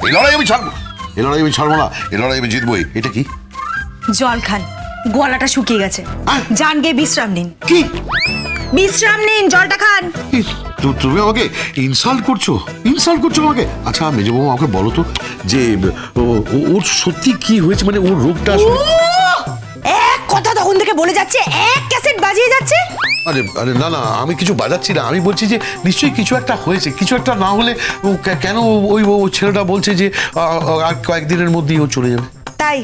এই লড়াই আমি ছাড়বো, এই লড়াই আমি ছাড়বো না, এই লড়াই আমি জিতবই। এটা কি? জল খান, গলাটা শুকিয়ে গেছে। যান গিয়ে বিশ্রাম নিন। কি বিশ্রাম নিন, জলটা খান। তুমি আমাকে ইনসাল্ট করছো, ইনসাল্ট করছো আমাকে? আচ্ছা মেজবাবু আমাকে বলো তো যে ওর সত্যি কি হয়েছে, মানে ওর রোগটা আসলে? এক কথা তখন থেকে বলে যাচ্ছে, এক ক্যাসেট বাজিয়ে যাচ্ছে। আরে আরে না না, আমি কিছু বাজাচ্ছি না, আমি বলছি যে নিশ্চয়ই কিছু একটা হয়েছে, কিছু একটা না হলে কেন ওই ছেলেটা বলছে যে আর কয়েকদিনের মধ্যেই ও চলে যাবে? তাই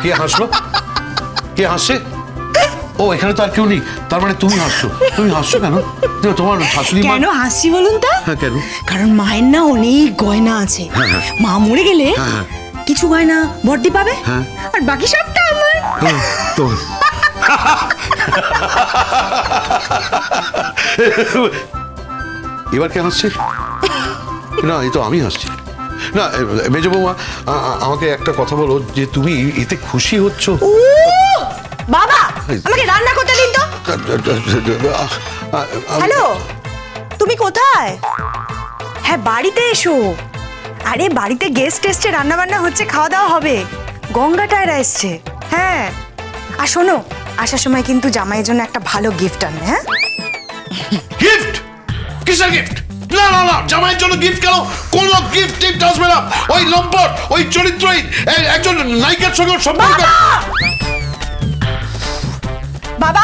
কে হাসলো? কে হাসছে? ও এখানে তো আর কেউ নেই, তার মানে তুমি হাসছো। তুমি হাসছো কেন? তোমার শাশুড়ি মা? কেন হাসছি বলুন তো? হ্যাঁ কেন? কারণ মায়ের না অনেক গয়না আছে। মা মরে গেলে কিছু গয়না বর্দি পাবে, আর বাকি সবটা আমার। তো এবার কে হাসছে? না এই তো আমি হাসছি না। মেজ বৌমা আমাকে একটা কথা বলো, যে তুমি এতে খুশি হচ্ছ? বাবা আমাকে রান্না করতে দিন তো। হ্যালো, তুমি কোথায়? হ্যাঁ বাড়িতে এসো। আরে বাড়িতে গেস্ট এসছে, রান্না বান্না হচ্ছে, খাওয়া দাওয়া হবে। গঙ্গাটা এরা এসছে। হ্যাঁ আর শোনো, আসার সময় কিন্তু জামাইয়ের জন্য একটা ভালো গিফট আনবে। হ্যাঁ গিফট? কিসের গিফট? না না না, জামাইয়ের জন্য গিফট কেন? কোন গিফট টিফট আসবে না। ওই নম্বর, ওই চরিত্রহীন একজন নায়িকার সঙ্গে সম্পর্ক। বাবা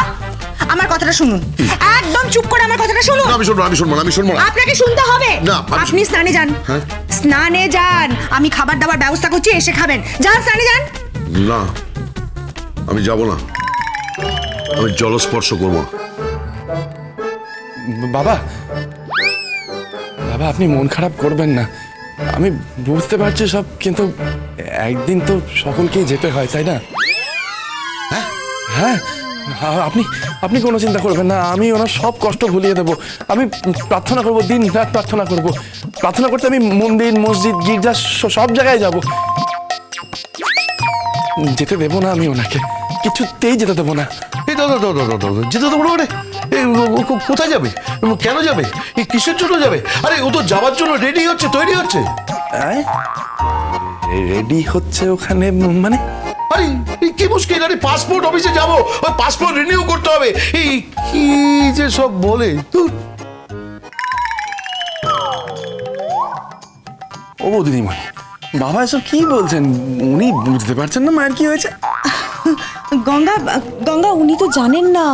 আমার কথাটা শুনুন, একদম চুপ করে আমার কথাটা শুনুন। আমি শুনবো, আমি শুনবো না, আমি শুনবো না। আপনাকে শুনতে হবে না। আপনি স্নানে যান। হ্যাঁ? স্নানে যান, আমি খাবার দাবার ব্যবস্থা করছি, এসে খাবেন। যান স্নানে যান। না আমি যাব না, আমি জলস্পর্শ করবো না। বাবা, বাবা আপনি মন খারাপ করবেন না, আমি বুঝতে পারছি সব, কিন্তু একদিন তো সকলকেই যেতে হয়, তাই না? হ্যাঁ আপনি আপনি কোনো চিন্তা করবেন না, আমি ওনার সব কষ্ট ভুলিয়ে দেবো। আমি প্রার্থনা করবো, দিন রাত প্রার্থনা করবো। প্রার্থনা করতে আমি মন্দির, মসজিদ, গির্জা সব জায়গায় যাব। যেতে দেবো না আমি ওনাকে, কিছুতেই যেতে দেবো না। এই দাদা দাদা দাদা, যেতে দেবো না মানে? কোথায় যাবে? কেন যাবে? এই কিসের জন্য যাবে? আরে ও তো যাওয়ার জন্য রেডি হচ্ছে, তৈরি হচ্ছে। রেডি হচ্ছে ওখানে মানে? আরে কি মুশকিল, আরে পাসপোর্ট অফিসে যাবো, ওই পাসপোর্ট রিনিউ করতে হবে। এই কি যে সব বলে। ও দিদিমণি, বাবা এসব কি বলছেন? উনি বুঝতে পারছেন না মায়ের কি হয়েছে? গঙ্গা গঙ্গা উনি তো জানেন না,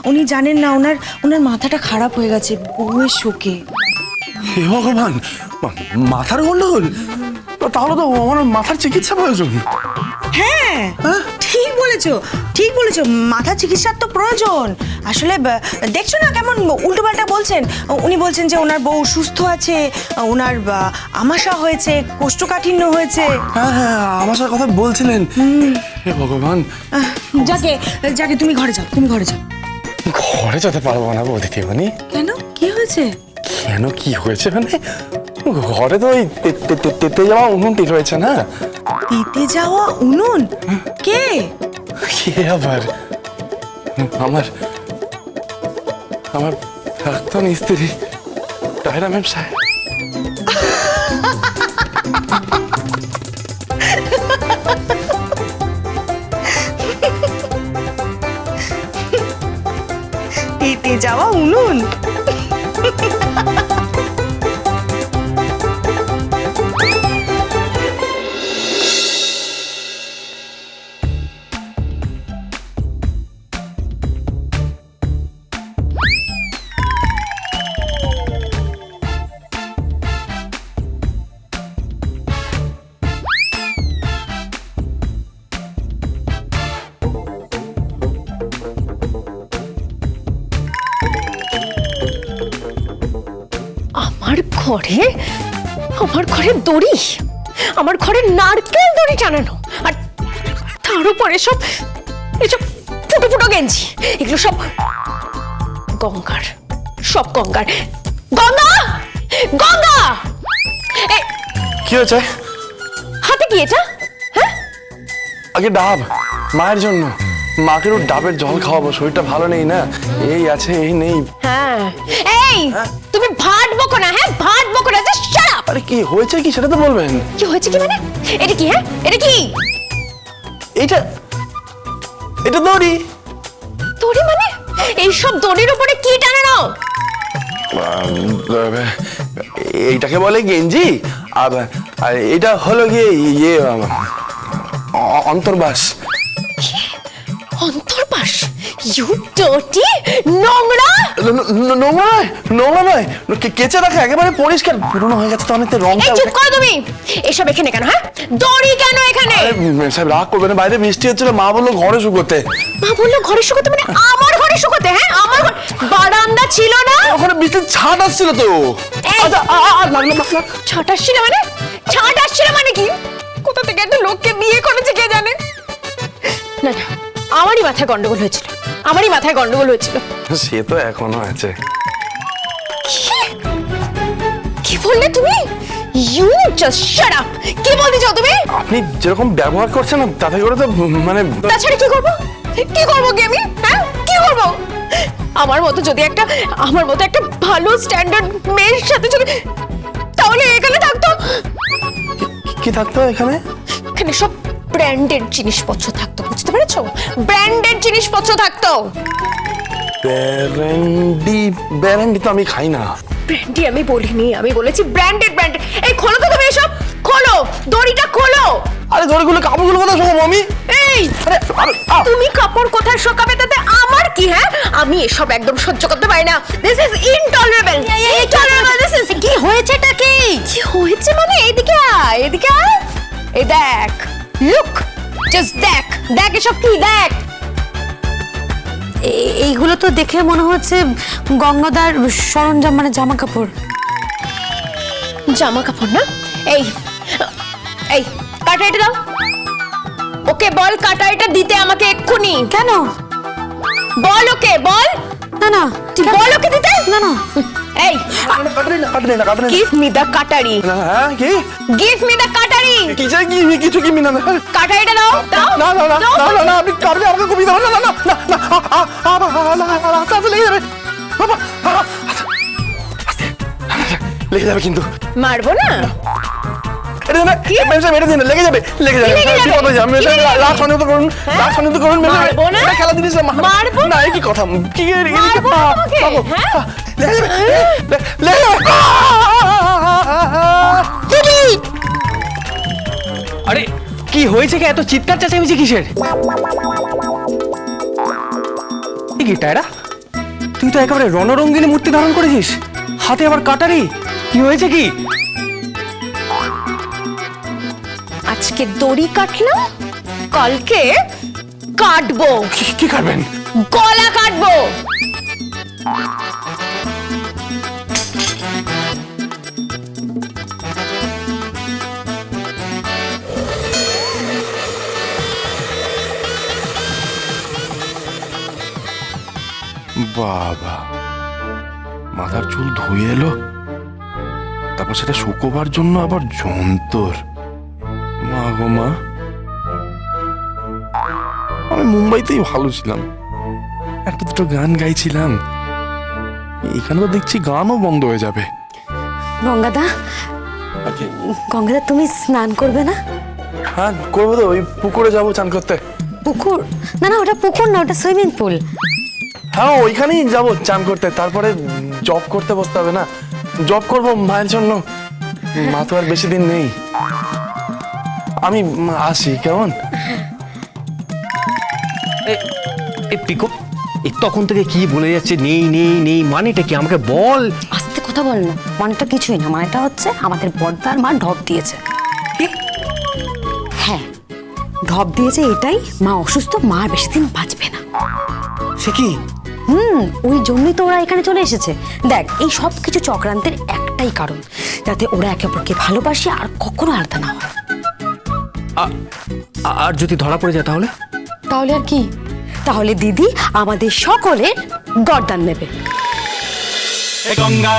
উনি জানেন না ওনার মাথাটা খারাপ হয়ে গেছে বউয়ের শোকে। হে ভগবান, মাথার গন্ডগোল? তাহলে তো আমার মাথার চিকিৎসা প্রয়োজন। হ্যাঁ ঠিক বলেছো, ঠিক বলেছো, মাথার চিকিৎসার তো প্রয়োজন। আসলে দেখছো না কেমন উল্টোপাল্টা বলছেন। উনি বলছেন যে ওনার বউ সুস্থ আছে, ওনার আমাশা হয়েছে, কোষ্ঠকাঠিন্য হয়েছে। হ্যাঁ হ্যাঁ আমাশার কথা বলছিলেন। হে ভগবান। যাকে যাকে তুমি ঘরে যাও, তুমি ঘরে যাও। ঘরে যেতে পারবো না গো দিদিমণি। কেন, কি হয়েছে? কেন কি হয়েছে মানে? ঘরে তো ওই তেতে যাওয়া উনুনটি রয়েছে না। তেতে যাওয়া উনুন? কে? কে আবার? আমার আমার প্রাক্তন স্ত্রী টায়রা ম্যাম সাহেব। তেতে যাওয়া উনুন? আমার ঘরে দড়ি, আমার ঘরে নারকেল দড়ি টানানো, আর তার উপরে সব এসব ফুটো ফুটো গেঞ্জি, এগুলো সব গঙ্গার, সব গঙ্গার। গঙ্গা, গঙ্গা! কি হয়েছে? হাতে কি এটা? হ্যাঁ আগে ডাব, মায়ের জন্য। মাকে ডাবের জল খাওয়াবো, শরীরটা ভালো নেই না, এই আছে এই নেই। হ্যাঁ এই তুমি ভাট বকো না, হ্যাঁ ভাট বকো না, জাস্ট শাট আপ। আরে কি হয়েছে কি সেটা তো বলবেন। কি হয়েছে কি মানে? এটা কি? হ্যাঁ, এটা কি? এটা এটা দড়ি। দড়ি মানে? এইসব দড়ির উপরে কি টানানো? এইটাকে বলে গেঞ্জি, আর এটা হলো গিয়ে ইয়ে অন্তর্বাস। অন্তর্বাস? ইউ ডার্টি, নোংরা! নোংরা নয়, কেচে রাখা একেবারে পরিষ্কার। পুরনো হয়ে গেছে তো অনেকটা, এই রংটা। চুপ করো তুমি। এসব এখানে কেন? হ্যাঁ, দড়ি কেন এখানে? সাহেব রাগ করবেন না, বাইরে বৃষ্টি হচ্ছিল, মা বললো ঘরে শুকোতে। মা বললো ঘরে শুকোতে? মানে আমার ঘরে শুকোতে? হ্যাঁ, আমার বারান্দা ছিল না? ওখানে বৃষ্টির ছাট আসছিল তো। এই! আচ্ছা, লাগলো। ছাট আসছিল মানে? ছাট আসছিল মানে কি? কোথা থেকে একটা লোককে বিয়ে করেছে কে জানে? না না, আমারই মাথায় গন্ডগোল হয়েছিল, আমারই মাথায় গন্ডগোল হয়েছিল। সে তো এখনো আছে। কি বললে তুমি? You just shut up! কি বলতে চাও তুমি? আপনি যেরকম ব্যবহার করছেন না, তাতে করে তো মানে। তাছাড়া কি করবো? কি করবো কি আমি? হ্যাঁ, কি করবো? আমার মতো একটা ভালো স্ট্যান্ডার্ড মেয়ের সাথে যদি তাহলে এখানে থাকতো। কি থাকতো এখানে? এখানে সব ব্র্যান্ডেড জিনিসপত্র থাকতো, বুঝতে পেরেছো? ব্র্যান্ডেড জিনিসপত্র থাকতো। ব্র্যান্ডি তো আমি খাই না। ব্র্যান্ডি আমি বলিনি, আমি বলেছি ব্র্যান্ডেড। এই খোলো তো তুমি এসব, খোলো দড়িটা খোলো। আরে দড়িগুলো, কাপড়গুলো কোথায় শোকাবো আমি? এই তুমি কাপড় কোথায় শোকাবে তাতে আমার কি? হ্যাঁ, আমি এসব একদম সহ্য করতে পারি না। This is intolerable, intolerable. This is. কি হয়েছেটা কি? কি হয়েছে মানে? এদিকে আয়, এদিকে আয়। এই দেখ, লুক, জাস্ট দেখ এসব কি? দেখ, এইগুলো তো দেখে মনে হচ্ছে গঙ্গাদার সরঞ্জাম, মানে জামা কাপড়। জামা কাপড় না? এই এই কাটাইটা দাও। ওকে বল কাটাইটা দিতে আমাকে এক্ষুনি। কেন? বল ওকে, বল। না বল ওকে দিতে। না এই কাটে না। গিভ মি দ্য কাটারি। হ্যাঁ কি? গিভ মি দ্য কাটারি। কিছু কি মিনা? কাটারিটা দাও, দাও। না আপনি কাটবে, আমাকে কবি দাও। না আস্তে লেগে যাবে বাবা, লেগে যাবে কিন্তু। মারবো না। এটা দিন, লেগে যাবে। বিপদ হয়ে যাবে। রাগ শান্ত করুন। মারবো না। খেলা জিনিস মারবো না। কি কথা? কি মারবো না তোমাকে, হ্যাঁ? লেগে যাবে। আরে কি হয়েছে? কি এত চিৎকার চেঁচামেচি কিসের? টায়রা, তুই তো একেবারে রণরঙ্গিনী মূর্তি ধারণ করেছিস, হাতে আবার কাটারি। কি হয়েছে কি? আজকে দড়ি কাটলাম, কালকে কাটবো। কি কাটবেন? গলা কাটবো। বাবা, মাথার চুল ধুয়ে এলো, তারপর সেটা শুকোবার জন্য আবার যন্তর। মা গো মা, আমি মুম্বাইতেই ভালো ছিলাম, একটা দুটো গান গাইছিলাম। এখানে তো দেখছি গানও বন্ধ হয়ে যাবে। গঙ্গাদা, তুমি স্নান করবে না? হ্যাঁ করবো তো, ওই পুকুরে যাবো চান করতে। পুকুর? না ওটা পুকুর না, ওটা সুইমিং পুল। হ্যাঁ ওইখানেই যাবো চান করতে, তারপরে জব করতে বসতে হবে না। জব করবো মায়ের জন্য, মা তো আর বেশি দিন নেই। আমি আসি, কেমন? পিকো, তখন থেকে কি বলে যাচ্ছে নেই নেই নেই, মানেটা কি আমাকে বল। আস্তে কথা বল না, মানেটা কিছুই না। মানেটা হচ্ছে আমাদের বড়দার মা ঢপ দিয়েছে। হ্যাঁ, ঢপ দিয়েছে এটাই, মা অসুস্থ, মা আর বেশি দিন বাঁচবে না। সে কি? ওই জন্যই তো ওরা এখানে চলে এসেছে। দেখ, এই সব কিছু চক্রান্তের একটাই কারণ, যাতে ওরা একে অপরকে ভালোবাসে আর কখনো আলাদা না হয়। আর যদি ধরা পড়ে যায় তাহলে? তাহলে আর কি? তাহলে দিদি আমাদের সকলের গর্দান নেবে। গঙ্গা